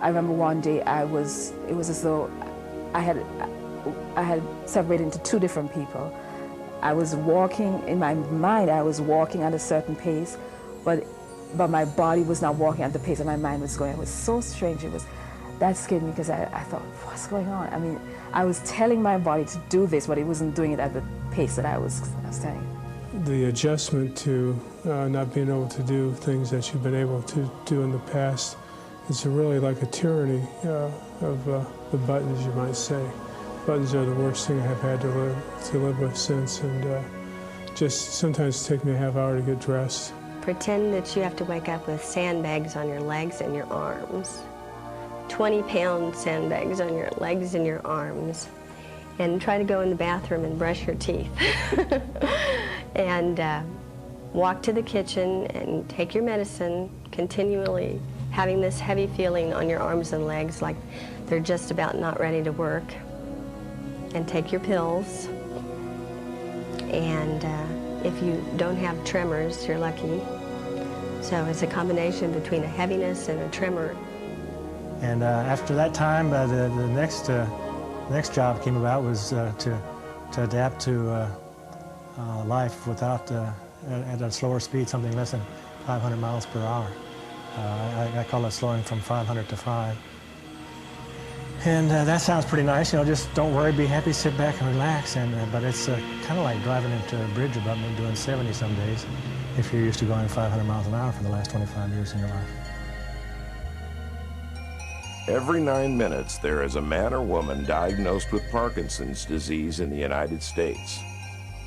I remember one day it was as though I had separated into two different people. I was walking, in my mind I was walking at a certain pace, but my body was not walking at the pace that my mind was going. It was so strange. That scared me because I thought, what's going on? I mean, I was telling my body to do this, but it wasn't doing it at the pace that I was saying. The adjustment to not being able to do things that you've been able to do in the past is really like a tyranny of the buttons, you might say. Buttons are the worst thing I have had to live with since, and just sometimes take me a half hour to get dressed. Pretend that you have to wake up with sandbags on your legs and your arms. 20-pound sandbags on your legs and your arms. And try to go in the bathroom and brush your teeth. And walk to the kitchen and take your medicine, continually having this heavy feeling on your arms and legs like they're just about not ready to work. And take your pills. And if you don't have tremors, you're lucky. So it's a combination between a heaviness and a tremor. And after that time, the next job came about was to adapt to life without, at a slower speed, something less than 500 miles per hour. I call it slowing from 500 to 5. And that sounds pretty nice, you know, just don't worry, be happy, sit back and relax. But it's kind of like driving into a bridge abutment doing 70 some days if you're used to going 500 miles an hour for the last 25 years in your life. Every 9 minutes, there is a man or woman diagnosed with Parkinson's disease in the United States.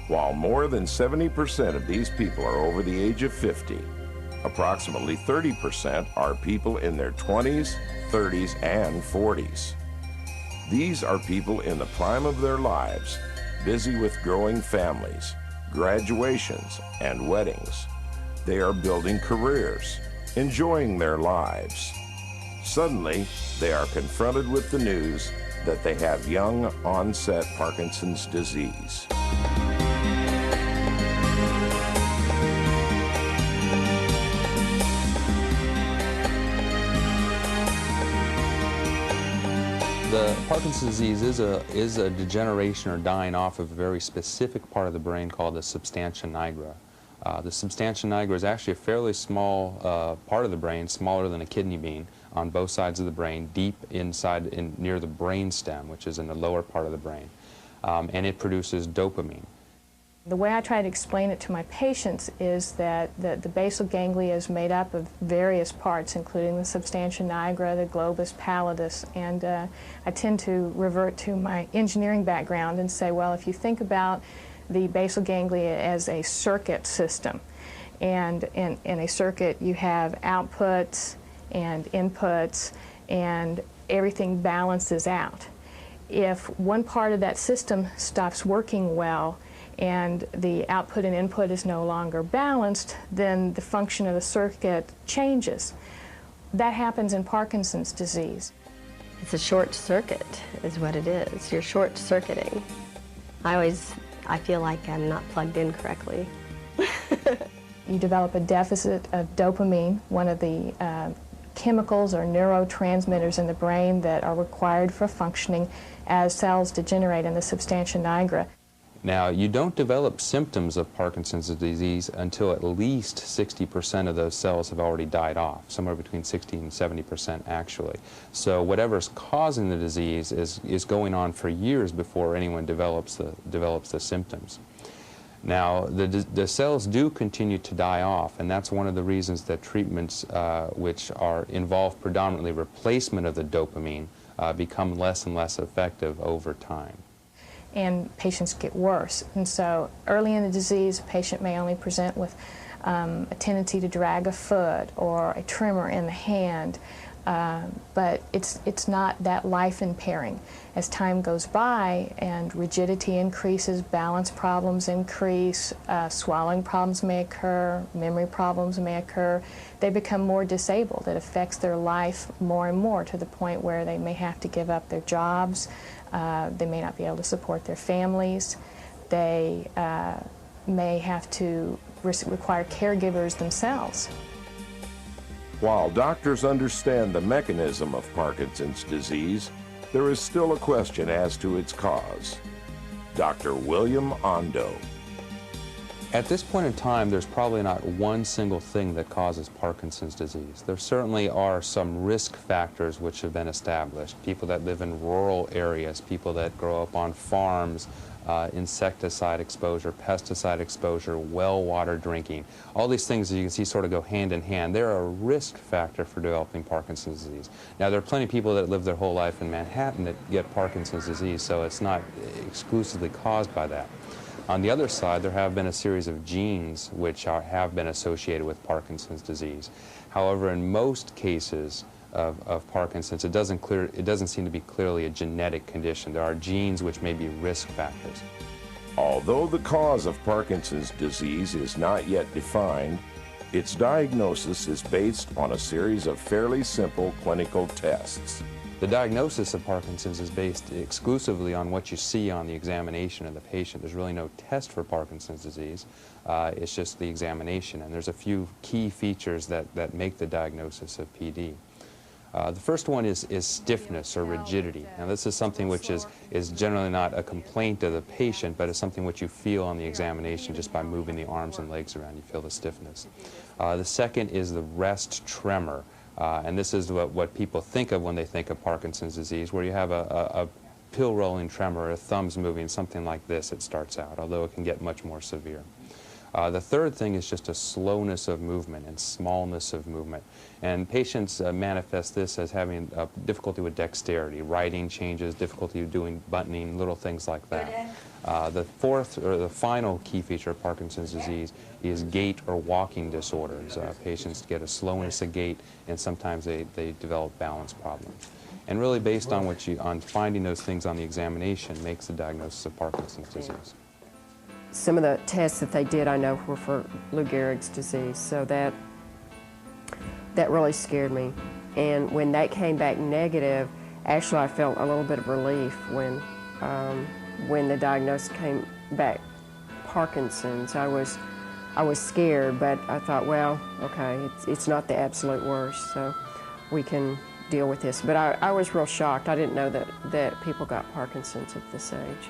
While more than 70% of these people are over the age of 50, approximately 30% are people in their 20s, 30s, and 40s. These are people in the prime of their lives, busy with growing families, graduations, and weddings. They are building careers, enjoying their lives. Suddenly, they are confronted with the news that they have young onset Parkinson's disease. The Parkinson's disease is a degeneration or dying off of a very specific part of the brain called the substantia nigra. The substantia nigra is actually a fairly small part of the brain, smaller than a kidney bean, on both sides of the brain, deep inside, near the brain stem, which is in the lower part of the brain. And it produces dopamine. The way I try to explain it to my patients is that the basal ganglia is made up of various parts, including the substantia nigra, the globus pallidus, and I tend to revert to my engineering background and say, well, if you think about the basal ganglia as a circuit system, and in a circuit you have outputs and inputs, and everything balances out. If one part of that system stops working well, and the output and input is no longer balanced, then the function of the circuit changes. That happens in Parkinson's disease. It's a short circuit is what it is. You're short circuiting. I feel like I'm not plugged in correctly. You develop a deficit of dopamine, one of the chemicals or neurotransmitters in the brain that are required for functioning as cells degenerate in the substantia nigra. Now, you don't develop symptoms of Parkinson's disease until at least 60% of those cells have already died off, somewhere between 60 and 70% actually. So whatever's causing the disease is going on for years before anyone develops the symptoms. Now, the cells do continue to die off, and that's one of the reasons that treatments which involve predominantly replacement of the dopamine become less and less effective over time. And patients get worse. And so early in the disease, a patient may only present with a tendency to drag a foot or a tremor in the hand, but it's not that life impairing. As time goes by and rigidity increases, balance problems increase, swallowing problems may occur, memory problems may occur, they become more disabled. It affects their life more and more to the point where they may have to give up their jobs. They may not be able to support their families. They may have to require caregivers themselves. While doctors understand the mechanism of Parkinson's disease, there is still a question as to its cause. Dr. William Ondo. At this point in time, there's probably not one single thing that causes Parkinson's disease. There certainly are some risk factors which have been established. People that live in rural areas, people that grow up on farms, insecticide exposure, pesticide exposure, well water drinking. All these things, as you can see, sort of go hand in hand. They're a risk factor for developing Parkinson's disease. Now, there are plenty of people that live their whole life in Manhattan that get Parkinson's disease, so it's not exclusively caused by that. On the other side, there have been a series of genes which have been associated with Parkinson's disease. However, in most cases of Parkinson's, it doesn't seem to be clearly a genetic condition. There are genes which may be risk factors. Although the cause of Parkinson's disease is not yet defined, its diagnosis is based on a series of fairly simple clinical tests. The diagnosis of Parkinson's is based exclusively on what you see on the examination of the patient. There's really no test for Parkinson's disease. It's just the examination, and there's a few key features that make the diagnosis of PD. The first one is stiffness or rigidity. Now, this is something which is generally not a complaint of the patient, but it's something which you feel on the examination just by moving the arms and legs around. You feel the stiffness. The second is the rest tremor. And this is what people think of when they think of Parkinson's disease, where you have a pill-rolling tremor, a thumbs moving, something like this it starts out, although it can get much more severe. The third thing is just a slowness of movement and smallness of movement. And patients manifest this as having difficulty with dexterity, writing changes, difficulty doing buttoning, little things like that. The fourth, or the final key feature of Parkinson's disease is gait or walking disorders. Patients get a slowness of gait, and sometimes they develop balance problems. And really, based on on finding those things on the examination, makes the diagnosis of Parkinson's disease. Some of the tests that they did, I know, were for Lou Gehrig's disease, so that really scared me. And when that came back negative, actually I felt a little bit of relief when the diagnosis came back Parkinson's. I was scared, but I thought, well, okay, it's not the absolute worst, so we can deal with this. But I was real shocked. I didn't know that people got Parkinson's at this age.